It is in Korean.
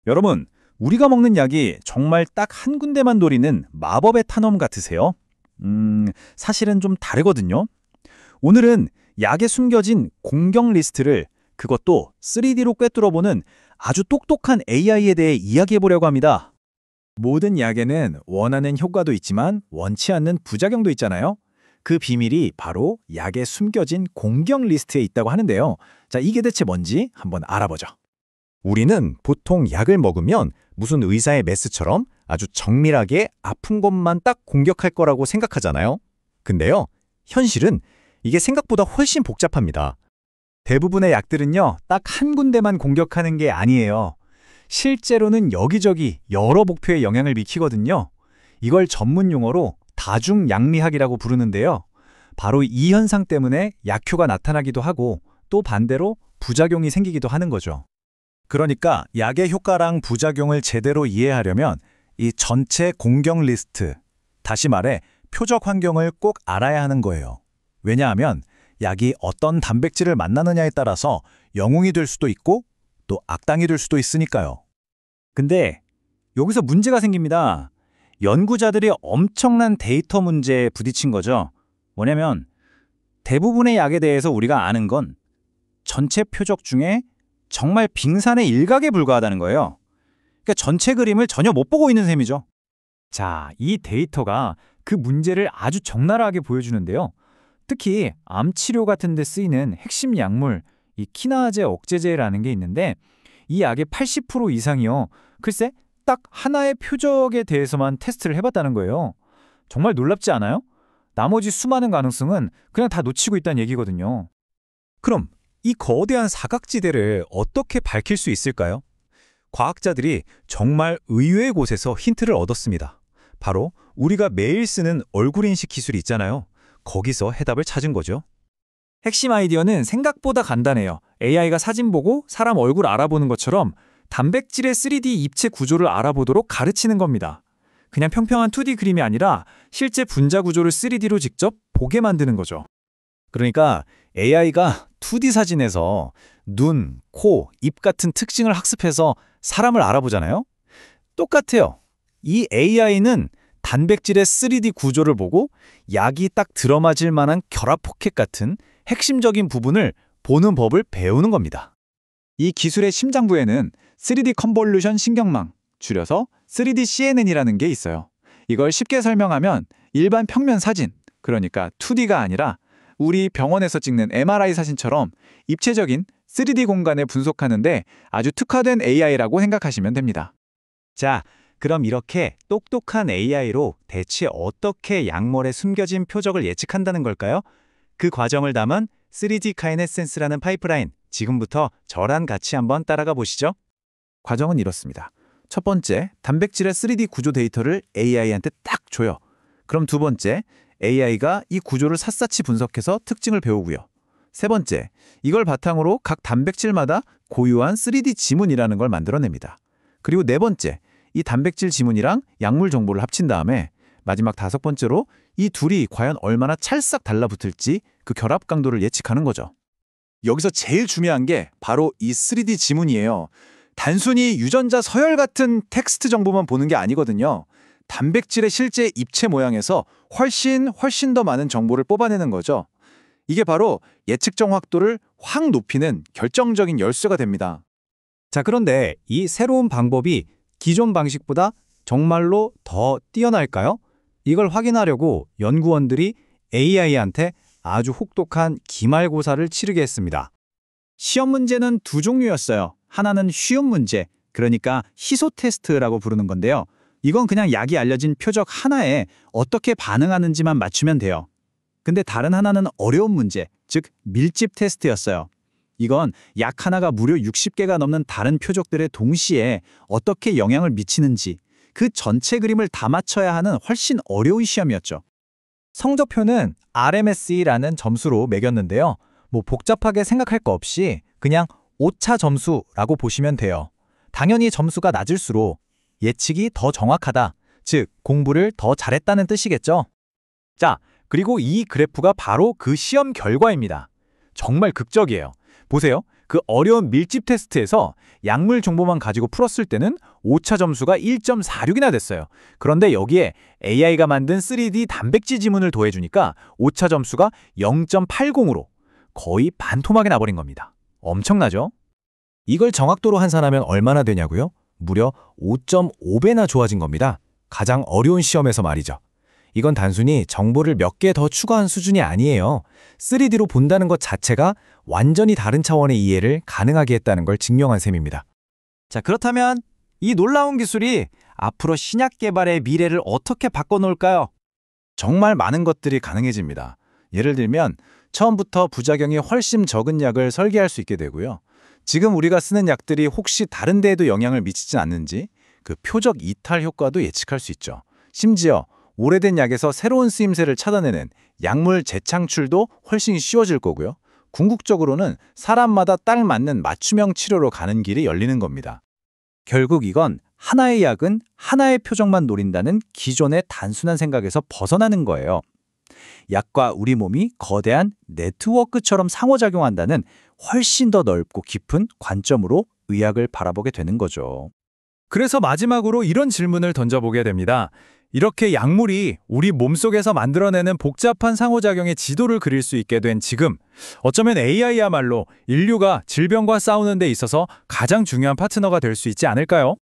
여러분, 우리가 먹는 약이 정말 딱 한 군데만 노리는 마법의 탄원 같으세요? 사실은 좀 다르거든요. 오늘은 약에 숨겨진 공격 리스트를 그것도 3D로 꿰뚫어보는 아주 똑똑한 AI에 대해 이야기해보려고 합니다. 모든 약에는 원하는 효과도 있지만 원치 않는 부작용도 있잖아요. 그 비밀이 바로 약에 숨겨진 공격 리스트에 있다고 하는데요. 자, 이게 대체 뭔지 한번 알아보죠. 우리는 보통 약을 먹으면 무슨 의사의 메스처럼 아주 정밀하게 아픈 것만 딱 공격할 거라고 생각하잖아요. 근데요, 현실은 이게 생각보다 훨씬 복잡합니다. 대부분의 약들은요, 딱 한 군데만 공격하는 게 아니에요. 실제로는 여기저기 여러 목표에 영향을 미치거든요. 이걸 전문 용어로 다중약리학이라고 부르는데요. 바로 이 현상 때문에 약효가 나타나기도 하고 또 반대로 부작용이 생기기도 하는 거죠. 그러니까 약의 효과랑 부작용을 제대로 이해하려면 이 전체 공격 리스트, 다시 말해 표적 환경을 꼭 알아야 하는 거예요. 왜냐하면 약이 어떤 단백질을 만나느냐에 따라서 영웅이 될 수도 있고 또 악당이 될 수도 있으니까요. 근데 여기서 문제가 생깁니다. 연구자들이 엄청난 데이터 문제에 부딪힌 거죠. 뭐냐면 대부분의 약에 대해서 우리가 아는 건 전체 표적 중에 정말 빙산의 일각에 불과하다는 거예요. 그러니까 전체 그림을 전혀 못 보고 있는 셈이죠. 자, 이 데이터가 그 문제를 아주 적나라하게 보여주는데요. 특히 암 치료 같은 데 쓰이는 핵심 약물, 이 키나제 억제제라는 게 있는데 이 약의 80% 이상이요. 글쎄, 딱 하나의 표적에 대해서만 테스트를 해봤다는 거예요. 정말 놀랍지 않아요? 나머지 수많은 가능성은 그냥 다 놓치고 있다는 얘기거든요. 그럼 이 거대한 사각지대를 어떻게 밝힐 수 있을까요? 과학자들이 정말 의외의 곳에서 힌트를 얻었습니다. 바로 우리가 매일 쓰는 얼굴 인식 기술이 있잖아요. 거기서 해답을 찾은 거죠. 핵심 아이디어는 생각보다 간단해요. AI가 사진 보고 사람 얼굴 알아보는 것처럼 단백질의 3D 입체 구조를 알아보도록 가르치는 겁니다. 그냥 평평한 2D 그림이 아니라 실제 분자 구조를 3D로 직접 보게 만드는 거죠. 그러니까 AI가 2D 사진에서 눈, 코, 입 같은 특징을 학습해서 사람을 알아보잖아요. 똑같아요. 이 AI는 단백질의 3D 구조를 보고 약이 딱 들어맞을 만한 결합 포켓 같은 핵심적인 부분을 보는 법을 배우는 겁니다. 이 기술의 심장부에는 3D 컨볼루션 신경망, 줄여서 3D CNN이라는 게 있어요. 이걸 쉽게 설명하면 일반 평면 사진, 그러니까 2D가 아니라 우리 병원에서 찍는 MRI 사진처럼 입체적인 3D 공간을 분석하는데 아주 특화된 AI라고 생각하시면 됩니다. 자, 그럼 이렇게 똑똑한 AI로 대체 어떻게 약물에 숨겨진 표적을 예측한다는 걸까요? 그 과정을 담은 3D 카이네센스라는 파이프라인, 지금부터 저랑 같이 한번 따라가 보시죠. 과정은 이렇습니다. 첫 번째, 단백질의 3D 구조 데이터를 AI한테 딱 줘요. 그럼 두 번째, AI가 이 구조를 샅샅이 분석해서 특징을 배우고요. 세 번째, 이걸 바탕으로 각 단백질마다 고유한 3D 지문이라는 걸 만들어냅니다. 그리고 네 번째, 이 단백질 지문이랑 약물 정보를 합친 다음에 마지막 다섯 번째로 이 둘이 과연 얼마나 찰싹 달라붙을지 그 결합 강도를 예측하는 거죠. 여기서 제일 중요한 게 바로 이 3D 지문이에요. 단순히 유전자 서열 같은 텍스트 정보만 보는 게 아니거든요. 단백질의 실제 입체 모양에서 훨씬 더 많은 정보를 뽑아내는 거죠. 이게 바로 예측 정확도를 확 높이는 결정적인 열쇠가 됩니다. 자, 그런데 이 새로운 방법이 기존 방식보다 정말로 더 뛰어날까요? 이걸 확인하려고 연구원들이 AI한테 아주 혹독한 기말고사를 치르게 했습니다. 시험 문제는 두 종류였어요. 하나는 쉬운 문제, 그러니까 희소 테스트라고 부르는 건데요. 이건 그냥 약이 알려진 표적 하나에 어떻게 반응하는지만 맞추면 돼요. 근데 다른 하나는 어려운 문제, 즉 밀집 테스트였어요. 이건 약 하나가 무려 60개가 넘는 다른 표적들에 동시에 어떻게 영향을 미치는지 그 전체 그림을 다 맞춰야 하는 훨씬 어려운 시험이었죠. 성적표는 RMSE라는 점수로 매겼는데요. 뭐 복잡하게 생각할 거 없이 그냥 오차 점수라고 보시면 돼요. 당연히 점수가 낮을수록 예측이 더 정확하다, 즉 공부를 더 잘했다는 뜻이겠죠. 자, 그리고 이 그래프가 바로 그 시험 결과입니다. 정말 극적이에요. 보세요. 그 어려운 밀집 테스트에서 약물 정보만 가지고 풀었을 때는 오차 점수가 1.46이나 됐어요. 그런데 여기에 AI가 만든 3D 단백질 지문을 더해주니까 오차 점수가 0.80으로 거의 반토막이 나버린 겁니다. 엄청나죠? 이걸 정확도로 환산하면 얼마나 되냐고요? 무려 5.5배나 좋아진 겁니다. 가장 어려운 시험에서 말이죠. 이건 단순히 정보를 몇 개 더 추가한 수준이 아니에요. 3D로 본다는 것 자체가 완전히 다른 차원의 이해를 가능하게 했다는 걸 증명한 셈입니다. 자, 그렇다면 이 놀라운 기술이 앞으로 신약 개발의 미래를 어떻게 바꿔놓을까요? 정말 많은 것들이 가능해집니다. 예를 들면 처음부터 부작용이 훨씬 적은 약을 설계할 수 있게 되고요. 지금 우리가 쓰는 약들이 혹시 다른 데에도 영향을 미치진 않는지 그 표적 이탈 효과도 예측할 수 있죠. 심지어 오래된 약에서 새로운 쓰임새를 찾아내는 약물 재창출도 훨씬 쉬워질 거고요. 궁극적으로는 사람마다 딱 맞는 맞춤형 치료로 가는 길이 열리는 겁니다. 결국 이건 하나의 약은 하나의 표적만 노린다는 기존의 단순한 생각에서 벗어나는 거예요. 약과 우리 몸이 거대한 네트워크처럼 상호작용한다는 훨씬 더 넓고 깊은 관점으로 의학을 바라보게 되는 거죠. 그래서 마지막으로 이런 질문을 던져보게 됩니다. 이렇게 약물이 우리 몸속에서 만들어내는 복잡한 상호작용의 지도를 그릴 수 있게 된 지금, 어쩌면 AI야말로 인류가 질병과 싸우는 데 있어서 가장 중요한 파트너가 될 수 있지 않을까요?